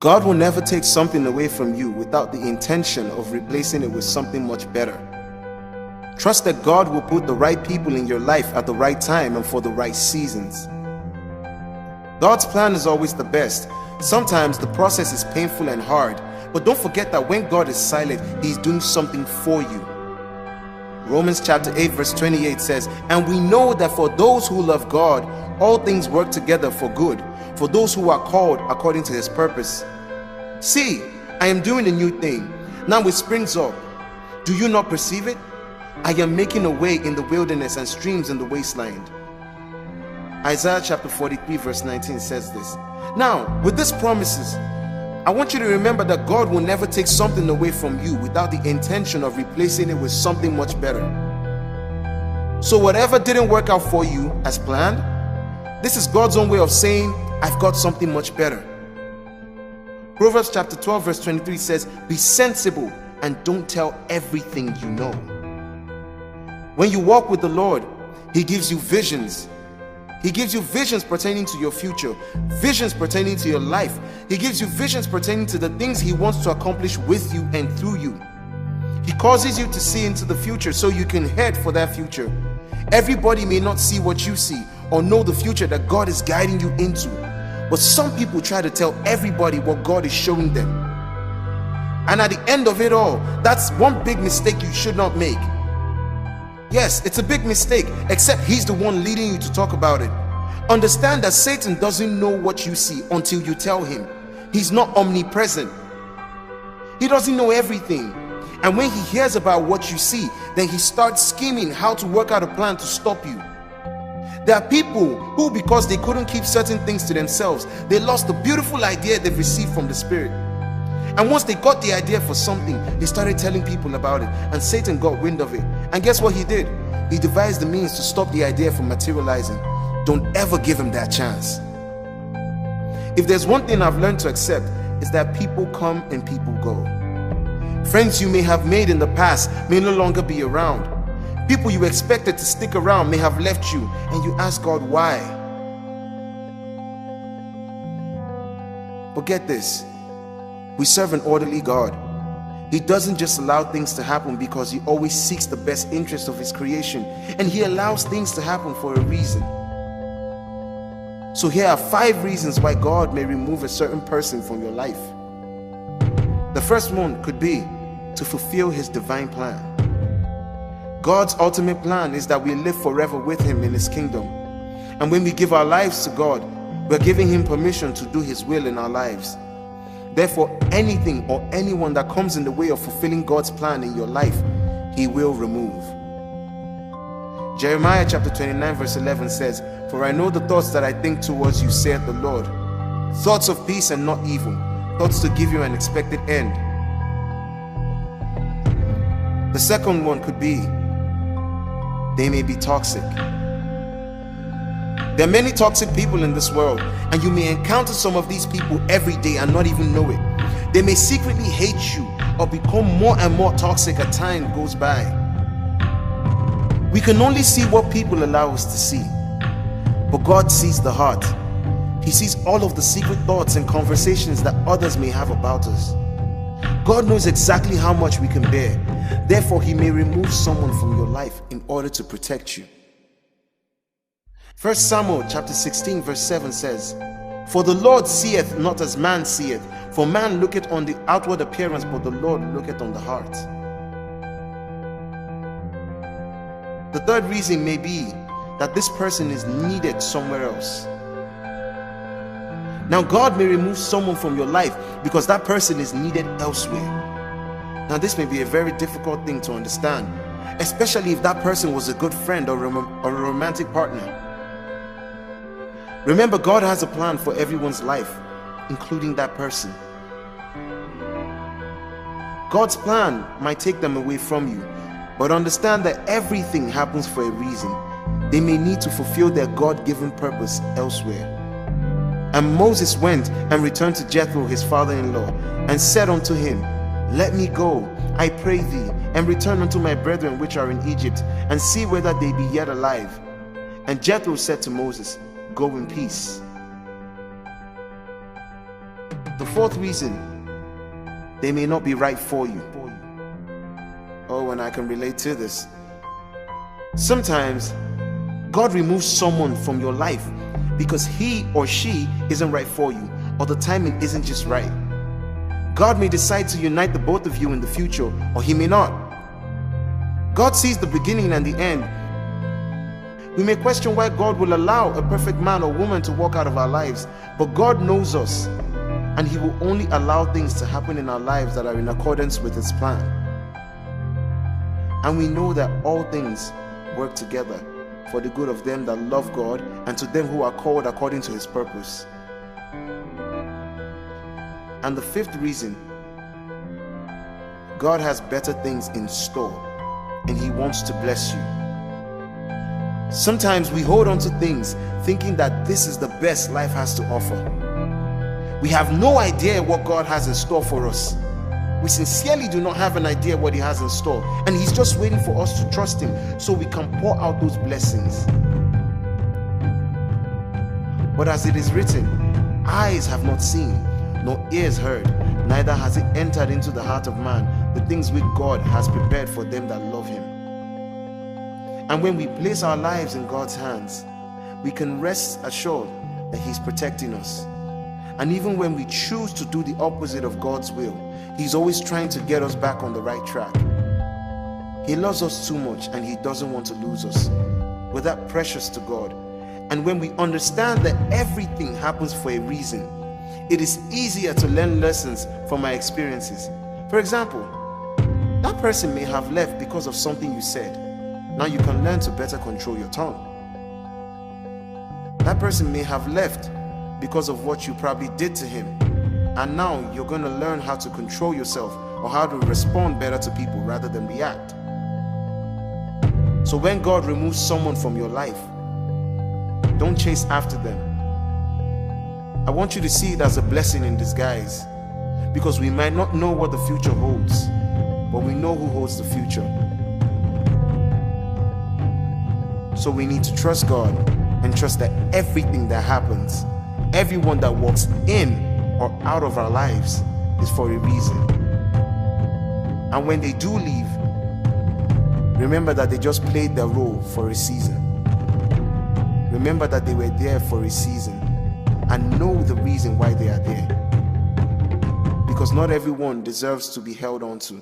God will never take something away from you without the intention of replacing it with something much better. Trust that God will put the right people in your life at the right time and for the right seasons. God's plan is always the best. Sometimes the process is painful and hard, but don't forget that when God is silent, He's doing something for you. Romans chapter 8 verse 28 says, "And we know that for those who love God, all things work together for good, for those who are called according to His purpose. See, I am doing a new thing. Now it springs up. Do you not perceive it? I am making a way in the wilderness and streams in the wasteland." Isaiah chapter 43 verse 19 says this. Now, with these promises, I want you to remember that God will never take something away from you without the intention of replacing it with something much better. So whatever didn't work out for you as planned, this is God's own way of saying, I've got something much better. Proverbs chapter 12 verse 23 says, "Be sensible and don't tell everything you know." When you walk with the Lord, He gives you visions. He gives you visions pertaining to your future, visions pertaining to your life. He gives you visions pertaining to the things He wants to accomplish with you and through you. He causes you to see into the future so you can head for that future. Everybody may not see what you see or know the future that God is guiding you into, but some people try to tell everybody what God is showing them. And at the end of it all, that's one big mistake you should not make. Yes, it's a big mistake, except He's the one leading you to talk about it. Understand that Satan doesn't know what you see until you tell him. He's not omnipresent. He doesn't know everything. And when he hears about what you see, then he starts scheming how to work out a plan to stop you. There are people who, because they couldn't keep certain things to themselves, they lost the beautiful idea they've received from the Spirit. And once they got the idea for something, they started telling people about it, and Satan got wind of it. And guess what he did? He devised the means to stop the idea from materializing. Don't ever give him that chance. If there's one thing I've learned to accept, is that people come and people go. Friends you may have made in the past may no longer be around. People you expected to stick around may have left you, and you ask God why. But get this, we serve an orderly God. He doesn't just allow things to happen because He always seeks the best interest of His creation, and He allows things to happen for a reason. So here are 5 reasons why God may remove a certain person from your life. The first one could be to fulfill His divine plan. God's ultimate plan is that we live forever with Him in His kingdom. And when we give our lives to God, we're giving Him permission to do His will in our lives. Therefore, anything or anyone that comes in the way of fulfilling God's plan in your life, He will remove. Jeremiah chapter 29 verse 11 says, "For I know the thoughts that I think towards you, saith the Lord, thoughts of peace and not evil, thoughts to give you an expected end." The second one could be, they may be toxic. There are many toxic people in this world, and you may encounter some of these people every day and not even know it. They may secretly hate you or become more and more toxic as time goes by. We can only see what people allow us to see, but God sees the heart. He sees all of the secret thoughts and conversations that others may have about us. God knows exactly how much we can bear. Therefore, He may remove someone from your life in order to protect you. 1 Samuel chapter 16 verse 7 says, "For the Lord seeth not as man seeth, for man looketh on the outward appearance, but the Lord looketh on the heart." The third reason may be that this person is needed somewhere else. Now, God may remove someone from your life because that person is needed elsewhere. Now, this may be a very difficult thing to understand, especially if that person was a good friend or a romantic partner. Remember, God has a plan for everyone's life, including that person. God's plan might take them away from you, but understand that everything happens for a reason. They may need to fulfill their God-given purpose elsewhere. And Moses went and returned to Jethro, his father-in-law, and said unto him, "Let me go, I pray thee, and return unto my brethren which are in Egypt, and see whether they be yet alive." And Jethro said to Moses, "Go in peace." The fourth reason, they may not be right for you. Oh, and I can relate to this. Sometimes God removes someone from your life because he or she isn't right for you, or the timing isn't just right. God may decide to unite the both of you in the future, or he may not. God sees the beginning and the end. We may question why God will allow a perfect man or woman to walk out of our lives, but God knows us, and he will only allow things to happen in our lives that are in accordance with his plan. And we know that all things work together for the good of them that love God and to them who are called according to his purpose. And the fifth reason, God has better things in store and he wants to bless you. Sometimes we hold on to things thinking that this is the best life has to offer. We have no idea what God has in store for us. We sincerely do not have an idea what he has in store, and he's just waiting for us to trust him so we can pour out those blessings. But as it is written, eyes have not seen, nor ears heard, neither has it entered into the heart of man the things which God has prepared for them that love him. And when we place our lives in God's hands, we can rest assured that he's protecting us. And even when we choose to do the opposite of God's will, he's always trying to get us back on the right track. He loves us too much and he doesn't want to lose us. We're that precious to God. And when we understand that everything happens for a reason, it is easier to learn lessons from our experiences. For example, that person may have left because of something you said. Now you can learn to better control your tongue. That person may have left because of what you probably did to him. And now you're going to learn how to control yourself or how to respond better to people rather than react. So when God removes someone from your life, don't chase after them. I want you to see it as a blessing in disguise, because we might not know what the future holds, but we know who holds the future. So we need to trust God and trust that everything that happens, everyone that walks in or out of our lives is for a reason. And when they do leave, remember that they just played their role for a season. Remember that they were there for a season and know the reason why they are there. Because not everyone deserves to be held on to.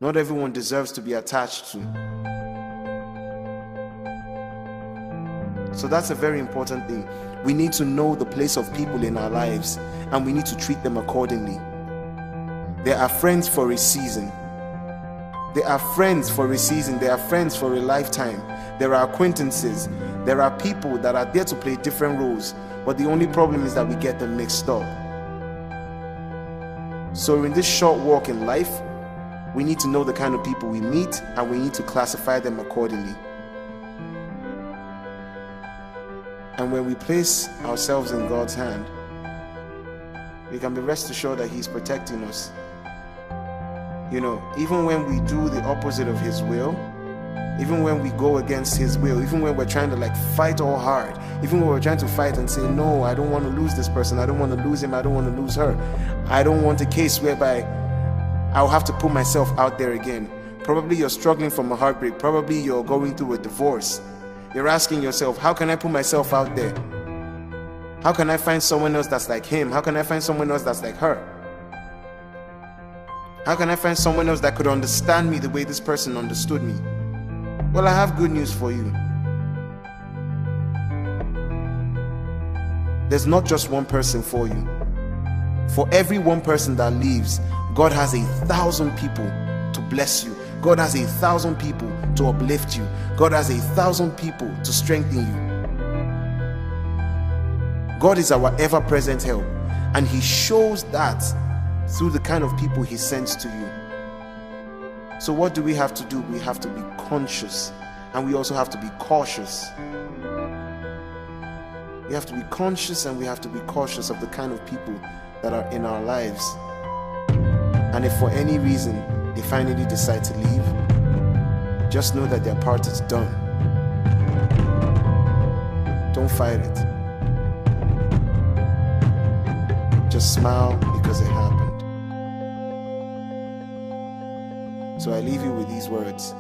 Not everyone deserves to be attached to. So that's a very important thing. We need to know the place of people in our lives and we need to treat them accordingly. There are friends for a season. There are friends for a season. There are friends for a lifetime. There are acquaintances. There are people that are there to play different roles. But the only problem is that we get them mixed up. So in this short walk in life, we need to know the kind of people we meet and we need to classify them accordingly. And when we place ourselves in God's hand, we can be rest assured that he's protecting us. You know, even when we do the opposite of his will, even when we go against his will, even when we're trying to fight all hard, even when we're trying to fight and say, no, I don't want to lose this person, I don't want to lose him, I don't want to lose her, I don't want a case whereby I'll have to put myself out there again. Probably you're struggling from a heartbreak, probably you're going through a divorce. You're asking yourself, how can I put myself out there? How can I find someone else that's like him? How can I find someone else that's like her? How can I find someone else that could understand me the way this person understood me? Well, I have good news for you. There's not just one person for you. For every one person that leaves, God has 1,000 people to bless you. God has 1,000 people to uplift you. God has 1,000 people to strengthen you. God is our ever-present help, and he shows that through the kind of people he sends to you. So what do we have to do? We have to be conscious, and we also have to be cautious. We have to be conscious and we have to be cautious of the kind of people that are in our lives. And if for any reason they finally decide to leave, just know that their part is done. Don't fight it. Just smile because it happened. So I leave you with these words.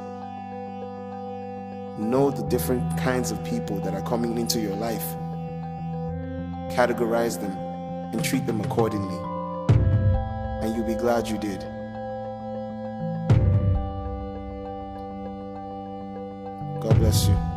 Know the different kinds of people that are coming into your life. Categorize them and treat them accordingly. And you'll be glad you did. God bless you.